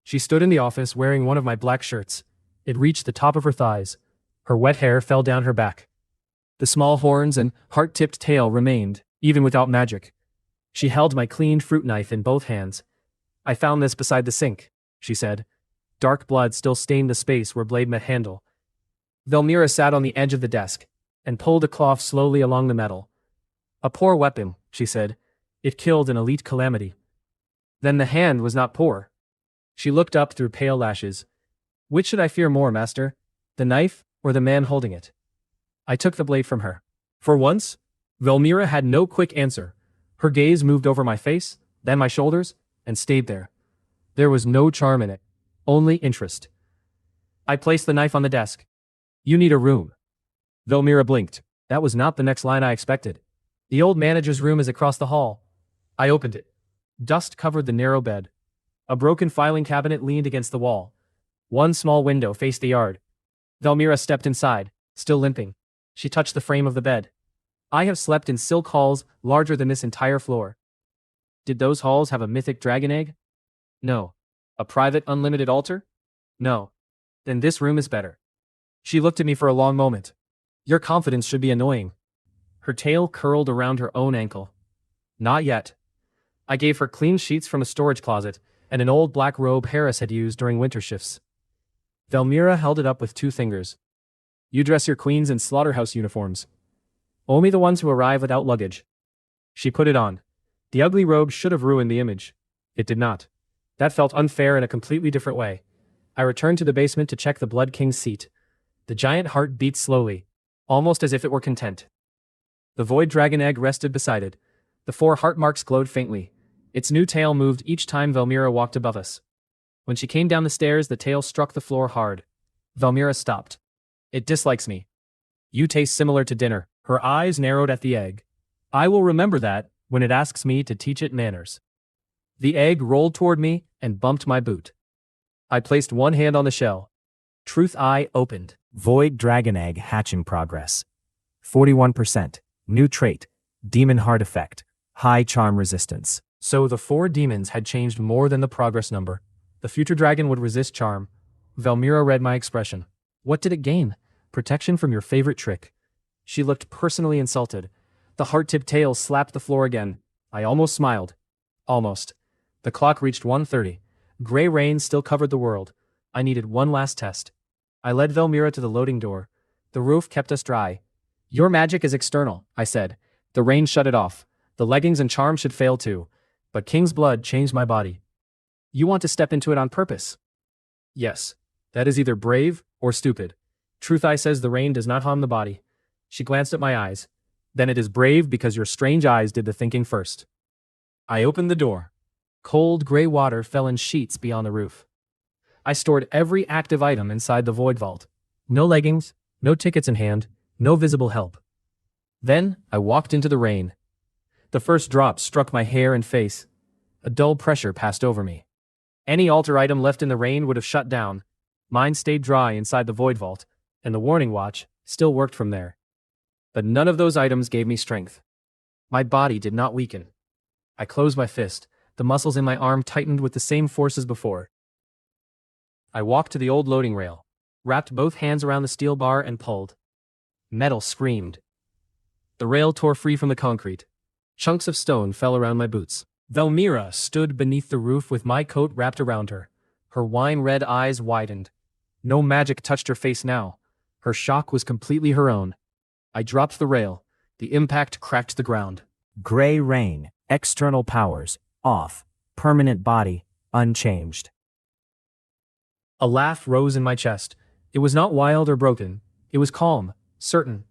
She stood in the office wearing one of my black shirts. It reached the top of her thighs. Her wet hair fell down her back. The small horns and heart-tipped tail remained, even without magic. She held my cleaned fruit knife in both hands. "I found this beside the sink," she said. Dark blood still stained the space where blade met handle. Velmira sat on the edge of the desk and pulled a cloth slowly along the metal. "A poor weapon," she said. "It killed an elite Calamity." "Then the hand was not poor." She looked up through pale lashes. "Which should I fear more, master? The knife or the man holding it?" I took the blade from her. For once, Velmira had no quick answer. Her gaze moved over my face, then my shoulders, and stayed there. There was no charm in it, only interest. I placed the knife on the desk. "You need a room." Velmira blinked. That was not the next line I expected. "The old manager's room is across the hall." I opened it. Dust covered the narrow bed. A broken filing cabinet leaned against the wall. One small window faced the yard. Velmira stepped inside, still limping. She touched the frame of the bed. I have slept in silk halls larger than this entire floor. Did those halls have a mythic dragon egg? No. A private unlimited altar? No. Then this room is better. She looked at me for a long moment. Your confidence should be annoying. Her tail curled around her own ankle. Not yet. I gave her clean sheets from a storage closet and an old black robe Harris had used during winter shifts. Velmira held it up with 2 fingers. You dress your queens in Slaughterhouse uniforms. Only the ones who arrive without luggage. She put it on. The ugly robe should have ruined the image. It did not. That felt unfair in a completely different way. I returned to the basement to check the Blood King's seat. The giant heart beat slowly, almost as if it were content. The void dragon egg rested beside it. The 4 heart marks glowed faintly. Its new tail moved each time Velmira walked above us. When she came down the stairs, the tail struck the floor hard. Velmira stopped. It dislikes me. You taste similar to dinner. Her eyes narrowed at the egg. I will remember that when it asks me to teach it manners. The egg rolled toward me and bumped my boot. I placed one hand on the shell. Truth Eye opened. Void dragon egg hatch in progress. 41%. New trait. Demon heart effect. High charm resistance. So the 4 demons had changed more than the progress number. The future dragon would resist charm. Velmira read my expression. What did it gain? Protection from your favorite trick. She looked personally insulted. The heart-tipped tail slapped the floor again. I almost smiled. Almost. The clock reached 1:30. Gray rain still covered the world. I needed one last test. I led Velmira to the loading door. The roof kept us dry. Your magic is external, I said. The rain shut it off. The leggings and charm should fail too. But King's blood changed my body. You want to step into it on purpose? Yes. That is either brave or stupid. Truth Eye says the rain does not harm the body. She glanced at my eyes. Then it is brave because your strange eyes did the thinking first. I opened the door. Cold gray water fell in sheets beyond the roof. I stored every active item inside the void vault. No leggings, no tickets in hand, no visible help. Then I walked into the rain. The first drops struck my hair and face. A dull pressure passed over me. Any altar item left in the rain would have shut down. Mine stayed dry inside the void vault, and the warning watch still worked from there. But none of those items gave me strength. My body did not weaken. I closed my fist. The muscles in my arm tightened with the same force as before. I walked to the old loading rail, wrapped both hands around the steel bar and pulled. Metal screamed. The rail tore free from the concrete. Chunks of stone fell around my boots. Velmira stood beneath the roof with my coat wrapped around her. Her wine-red eyes widened. No magic touched her face now. Her shock was completely her own. I dropped the rail. The impact cracked the ground. Gray Rain, external powers, off, permanent body, unchanged. A laugh rose in my chest. It was not wild or broken. It was calm, certain.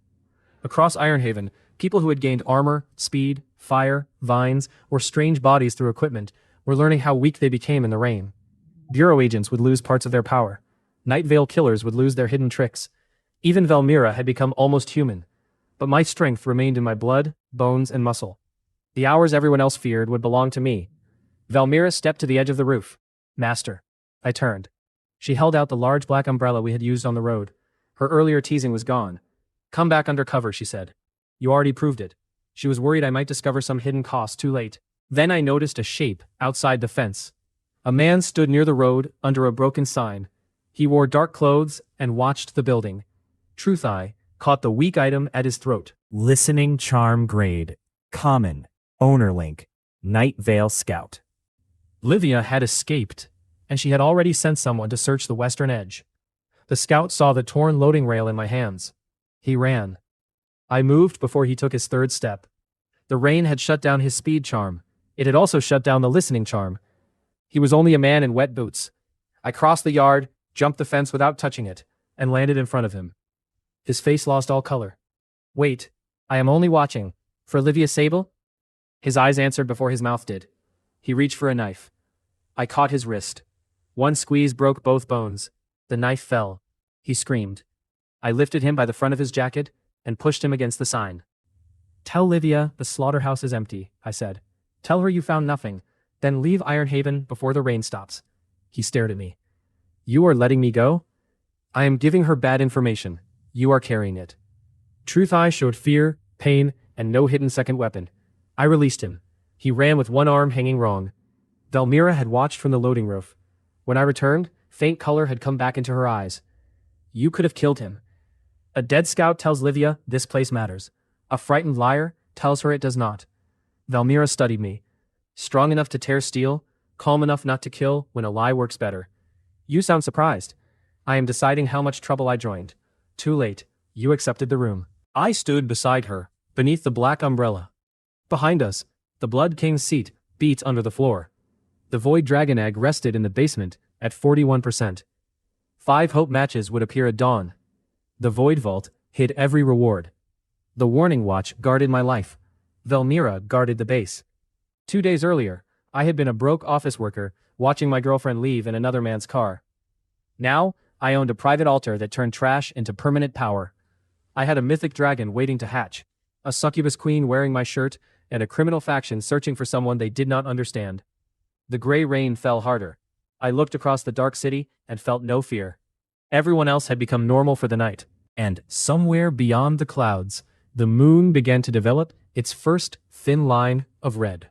Across Ironhaven, people who had gained armor, speed, fire, vines, or strange bodies through equipment were learning how weak they became in the rain. Bureau agents would lose parts of their power. Night Veil killers would lose their hidden tricks. Even Velmira had become almost human. But my strength remained in my blood, bones, and muscle. The hours everyone else feared would belong to me. Velmira stepped to the edge of the roof. Master. I turned. She held out the large black umbrella we had used on the road. Her earlier teasing was gone. Come back under cover, she said. You already proved it. She was worried I might discover some hidden cost too late. Then I noticed a shape outside the fence. A man stood near the road under a broken sign. He wore dark clothes and watched the building. Truth Eye caught the weak item at his throat. Listening charm grade, common, owner link, Night Veil Scout. Livia had escaped, and she had already sent someone to search the western edge. The scout saw the torn loading rail in my hands. He ran. I moved before he took his third step. The rain had shut down his speed charm. It had also shut down the listening charm. He was only a man in wet boots. I crossed the yard, jumped the fence without touching it, and landed in front of him. His face lost all color. Wait, I am only watching. For Livia Sable? His eyes answered before his mouth did. He reached for a knife. I caught his wrist. One squeeze broke both bones. The knife fell. He screamed. I lifted him by the front of his jacket and pushed him against the sign. Tell Livia the slaughterhouse is empty, I said. Tell her you found nothing. Then leave Ironhaven before the rain stops. He stared at me. You are letting me go? I am giving her bad information. You are carrying it. Truth Eye showed fear, pain, and no hidden second weapon. I released him. He ran with one arm hanging wrong. Velmira had watched from the loading roof. When I returned, faint color had come back into her eyes. You could have killed him. A dead scout tells Livia this place matters. A frightened liar tells her it does not. Velmira studied me. Strong enough to tear steel, calm enough not to kill when a lie works better. You sound surprised. I am deciding how much trouble I joined. Too late. You accepted the room. I stood beside her, beneath the black umbrella. Behind us, the Blood King's seat beat under the floor. The Void Dragon Egg rested in the basement at 41%. 5 hope matches would appear at dawn. The Void Vault hid every reward. The Warning Watch guarded my life. Velmira guarded the base. 2 days earlier, I had been a broke office worker, watching my girlfriend leave in another man's car. Now, I owned a private altar that turned trash into permanent power. I had a mythic dragon waiting to hatch, a succubus queen wearing my shirt, and a criminal faction searching for someone they did not understand. The gray rain fell harder. I looked across the dark city and felt no fear. Everyone else had become normal for the night. And somewhere beyond the clouds, the moon began to develop its first thin line of red.